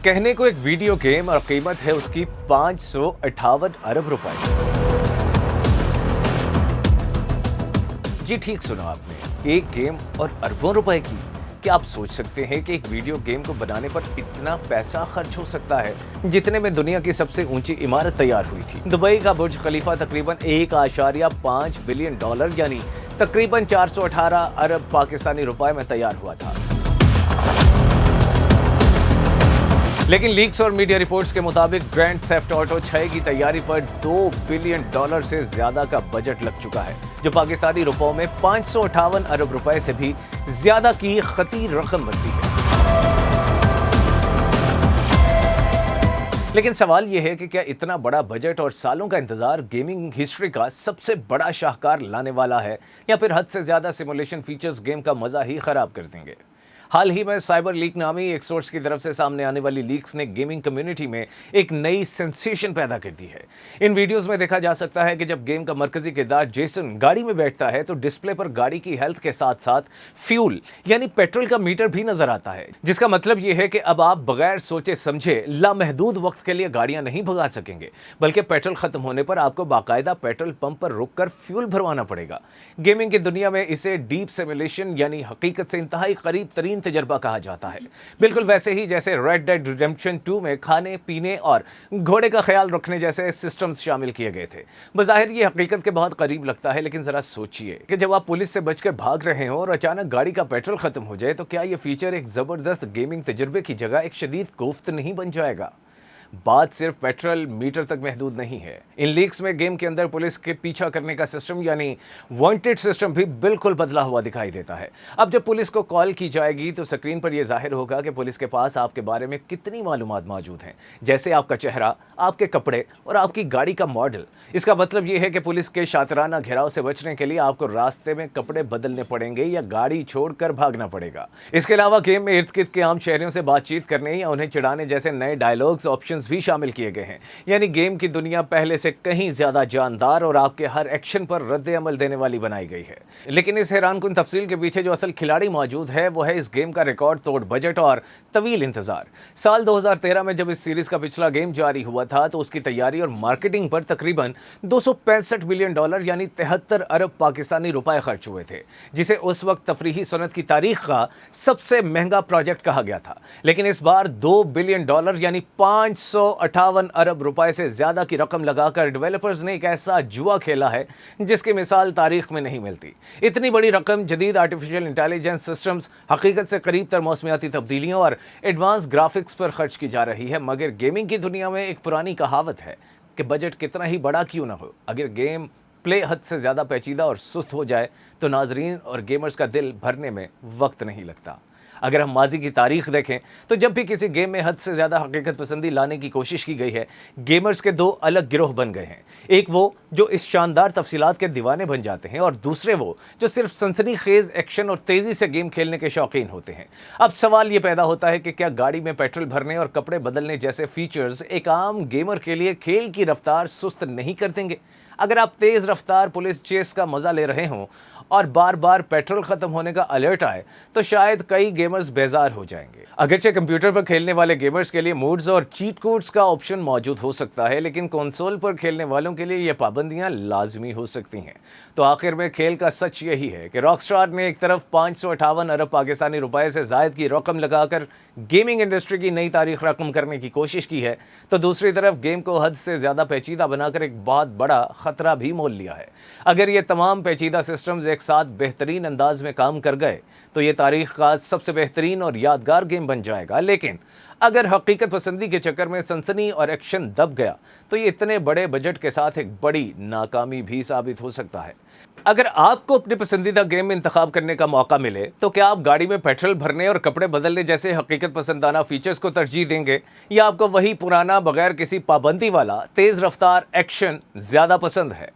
कहने को एक वीडियो गेम और कीमत है उसकी 558 अरब रुपए। जी ठीक सुना आपने, एक गेम और अरबों रुपए की। क्या आप सोच सकते हैं कि एक वीडियो गेम को बनाने पर इतना पैसा खर्च हो सकता है, जितने में दुनिया की सबसे ऊंची इमारत तैयार हुई थी। दुबई का बुर्ज खलीफा तकरीबन 1.5 बिलियन डॉलर यानी तकरीबन 418 अरब पाकिस्तानी रुपए में तैयार हुआ था। लेकिन लीक्स और मीडिया रिपोर्ट्स के मुताबिक ग्रैंड थेफ्ट ऑटो 6 की तैयारी पर 2 बिलियन डॉलर से ज्यादा का बजट लग चुका है, जो पाकिस्तानी रुपयों में 558 अरब रुपए से भी ज्यादा की खतीर रकम बनती है। लेकिन सवाल यह है कि क्या इतना बड़ा बजट और सालों का इंतजार गेमिंग हिस्ट्री का सबसे बड़ा शाहकार लाने वाला है, या फिर हद से ज्यादा सिमुलेशन फीचर्स गेम का मजा ही खराब कर देंगे। हाल ही में साइबर लीक नामी एक सोर्स की तरफ से सामने आने वाली लीक्स ने गेमिंग कम्युनिटी में एक नई सेंसेशन पैदा कर दी है। इन वीडियोस में देखा जा सकता है कि जब गेम का मरकजी किरदार जेसन गाड़ी में बैठता है तो डिस्प्ले पर गाड़ी की हेल्थ के साथ साथ फ्यूल यानी पेट्रोल का मीटर भी नजर आता है, जिसका मतलब यह है कि अब आप बगैर सोचे समझे लामहदूद वक्त के लिए गाड़ियां नहीं भगा सकेंगे, बल्कि पेट्रोल खत्म होने पर आपको बाकायदा पेट्रोल पंप पर रुककर फ्यूल भरवाना पड़ेगा। गेमिंग की दुनिया में इसे डीप सिमुलेशन यानी हकीकत से इंतहाई करीब तरीन तजर्बा कहा जाता है, बिल्कुल वैसे ही जैसे रेड डेड रिडेम्पशन 2 में खाने पीने और घोड़े का ख्याल रखने जैसे सिस्टम्स शामिल किए गए थे। बज़ाहिर ये हकीकत के बहुत करीब लगता है, लेकिन जरा सोचिए कि जब आप पुलिस से बचकर भाग रहे हो और अचानक गाड़ी का पेट्रोल खत्म हो जाए तो क्या ये फीचर एक जबरदस्त गेमिंग तजुर्बे की जगह एक शदीद कोफ्त नहीं बन जाएगा? बात सिर्फ पेट्रोल मीटर तक महदूद नहीं है। इन लीक्स में गेम के अंदर पुलिस के पीछा करने का सिस्टम यानी वांटेड सिस्टम भी बिल्कुल बदला हुआ दिखाई देता है। अब जब पुलिस को कॉल की जाएगी तो स्क्रीन पर यह जाहिर होगा कि पुलिस के पास आपके बारे में कितनी मालूमात मौजूद हैं, जैसे आपका चेहरा, आपके कपड़े और आपकी गाड़ी का मॉडल। इसका मतलब यह है कि पुलिस के शातिराना घेराव से बचने के लिए आपको रास्ते में कपड़े बदलने पड़ेंगे या गाड़ी छोड़कर भागना पड़ेगा। इसके अलावा गेम में इर्द गिर्द के आम शहरियों से बातचीत करने या उन्हें चिढ़ाने जैसे नए डायलॉग्स ऑप्शंस भी शामिल किए गए हैं। यानी गेम की दुनिया पहले से कहीं ज्यादा जानदार और आपके हर एक्शन पर रद्द अमल देने वाली बनाई गई है। लेकिन इस हैरानकुन तफसील के पीछे जो असल खिलाड़ी मौजूद है वो है इस गेम का रिकॉर्ड तोड़ बजट और तवील इंतजार। साल 2013 में जब इस सीरीज का पिछला गेम जारी हुआ था तो उसकी तैयारी और मार्केटिंग पर तकरीबन 265 बिलियन डॉलर यानी 73 अरब पाकिस्तानी रुपए खर्च हुए थे, जिसे उस वक्त तफरीही सनत की तारीख का सबसे महंगा प्रोजेक्ट कहा गया था। लेकिन इस बार 2 बिलियन डॉलर यानी 558 अरब रुपए से ज्यादा की रकम लगाकर डेवलपर्स ने एक ऐसा जुआ खेला है जिसकी मिसाल तारीख में नहीं मिलती। इतनी बड़ी रकम जदीद आर्टिफिशियल इंटेलिजेंस सिस्टम्स, हकीकत से करीब तर मौसमियाती तब्दीलियों और एडवांस ग्राफिक्स पर खर्च की जा रही है। मगर गेमिंग की दुनिया में एक पुरानी कहावत है कि बजट कितना ही बड़ा क्यों ना हो, अगर गेम प्ले हद से ज़्यादा पेचीदा और सुस्त हो जाए तो नाजरीन और गेमर्स का दिल भरने में वक्त नहीं लगता। अगर हम माजी की तारीख देखें तो जब भी किसी गेम में हद से ज़्यादा हकीकत पसंदी लाने की कोशिश की गई है, गेमर्स के दो अलग गिरोह बन गए हैं। एक वो जो इस शानदार तफसीलात के दीवाने बन जाते हैं और दूसरे वो जो सिर्फ सनसनीखेज एक्शन और तेज़ी से गेम खेलने के शौकीन होते हैं। अब सवाल ये पैदा होता है कि क्या गाड़ी में पेट्रोल भरने और कपड़े बदलने जैसे फीचर्स एक आम गेमर के लिए खेल की रफ्तार सुस्त नहीं कर देंगे? अगर आप तेज़ रफ्तार पुलिस चेस का मज़ा ले रहे हों और बार बार पेट्रोल खत्म होने का अलर्ट आए तो शायद कई गेमर्स बेजार हो जाएंगे। अगरचे कंप्यूटर पर खेलने वाले गेमर्स के लिए मूड्स और चीट कोड्स का ऑप्शन मौजूद हो सकता है, लेकिन कंसोल पर खेलने वालों के लिए ये पाबंदियां लाजमी हो सकती हैं। तो आखिर में खेल का सच यही है कि रॉकस्टार ने एक तरफ 558 अरब पाकिस्तानी रुपए से जायद की रकम लगाकर गेमिंग इंडस्ट्री की नई तारीख रकम करने की कोशिश की है, तो दूसरी तरफ गेम को हद से ज़्यादा पेचीदा बनाकर एक बहुत बड़ा खतरा भी मोल लिया है। अगर ये तमाम पेचीदा सिस्टम्स एक साथ बेहतरीन अंदाज में काम कर गए तो ये तारीख का सबसे बेहतरीन और यादगार गेम बन जाएगा। लेकिन अगर हकीकत पसंदी के चक्कर में सनसनी और एक्शन दब गया तो ये इतने बड़े बजट के साथ एक बड़ी नाकामी भी साबित हो सकता है। अगर आपको अपने पसंदीदा गेम में इंतखाब करने का मौका मिले तो क्या आप गाड़ी में पेट्रोल भरने और कपड़े बदलने जैसे हकीकत पसंदाना फीचर्स को तरजीह देंगे, या आपको वही पुराना बगैर किसी पाबंदी वाला तेज़ रफ्तार एक्शन ज़्यादा पसंद है?